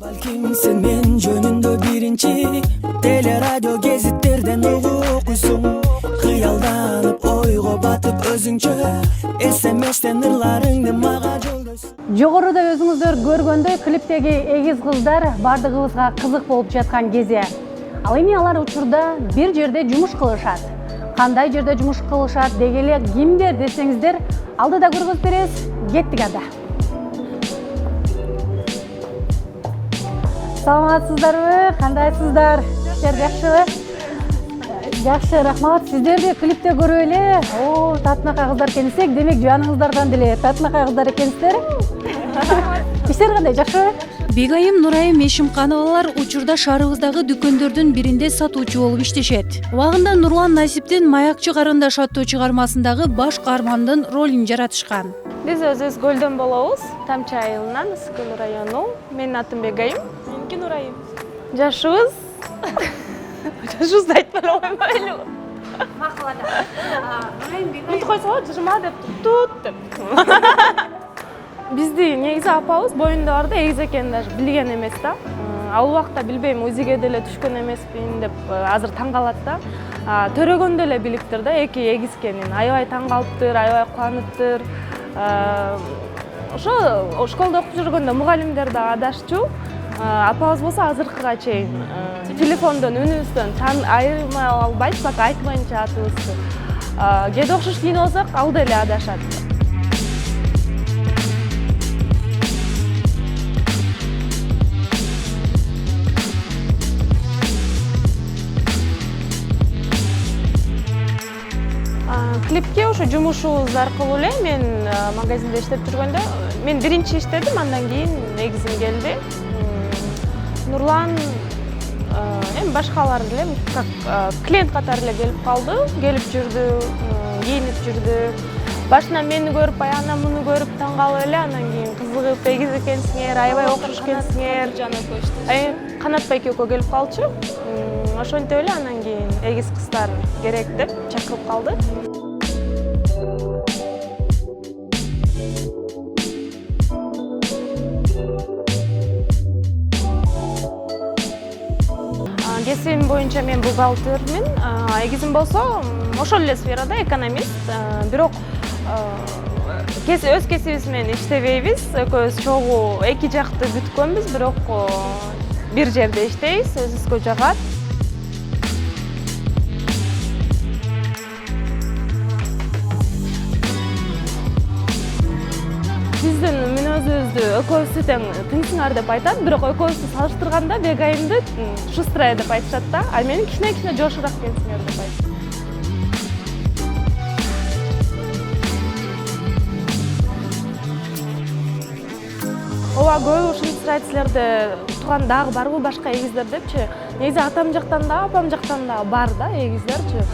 Balkim sen men jönündө birinci teleradyo gezitlerden okuysun Kıyaldanıp oygo batıp özüңчө SMS'ten ırlarыңды мага жолдойсун. Жогоруда өзүңүздөр көргөндөй клиптеги эгиз кыздар бардыгыбызга кызык болуп жаткан кези. Ал эми алар учурда бир жерде жумуш кылышат. Кандай жерде жумуш кылышат деги эле кимдер десеңиздер, алдыда көргөзүп беребиз. Кеттик анда. Саламатсыздарбы? Кандайсыздар? Иштер жакшыбы? Жакшы, рахмат. Сиздерди клипте көрүп эле, татынакай кыздар экенсек, демек жаныңыздардан деле татынакай кыздар экенсиздер. Иштер кандай, жакшыбы? Бегайым Нурайым Эшимкановалар учурда шаарыбыздагы дүкөндөрдүн биринде сатуучу болуп иштешет. Убагында Нурлан Насиптин Маякчы карындаш аттуу чыгармасындагы баш каармандын ролун жаратышкан. Биз өзүбүз Көлдөн болобуз, Тамчы айылынан, Ысыккөл району. Менин атым Бегайым, меники Нурайым. Жашыбыз. Жашыбызды айтпай койбойлу. Макулада. Нурайым Бегайым. Мынтип койсо, жыма деп тут деп. Бизди негизи апабыз боюнда бар да, эгиз экенин даже билген эмес да. Ал убакта билбейм, УЗИге деле түшкөн эмеспин деп азыр таң калат да. Төрөгөндө эле билиптир да, эки эгиз экенин. Аябай таң калыптыр, аябай кубаныптыр. Ошо школдо окуп жүргөндө мугалимдер да адашчу. Апабыз болсо азыркыга чейин телефондон үнүбүздөн айырмай албайт, пока айтмайынча атыбызды. Кээде окшош кийинип алсак, ал деле адашат. Клипке ошо жумушубуз аркылуу эле мен магазинде иштеп жүргөндө мен биринчи иштедим, андан кийин эгизим келди. Нурлан эми башкалар деле как клиент катары эле келип калды, келип жүрдү, кийинип жүрдү. Башынан мени көрүп, ана муну көрүп таң калып эле, андан кийин кызыгып, эгиз экенсиңер, аябай окшош экенсиңер. Канатбай экөө келип калчу. Ошентип эле андан кийин эгиз кыздар керек деп чакырып калды. Кесибим боюнча мен бухгалтермин, эгизим болсо ошол эле сферада экономист. Бирок өз кесибибиз менен иштебейбиз. Экөөбүз чогуу эки жакты бүткөнбүз, бирок бир жерде иштейбиз, өзүбүзгө жагат. Биздин мүнөзүбүздү экөөбүздү тең тыңсыңар деп айтат, бирок экөөбүздү салыштырганда Бегайымды шустрая деп айтышат да, а мени кичине жошураак экенсиңер деп айтышат. Ооба, көбү ушинтип сурайт, силерде тууган дагы барбы башка эгиздер депчи. Негизи атам жактан да, апам жактан да бар да эгиздерчи.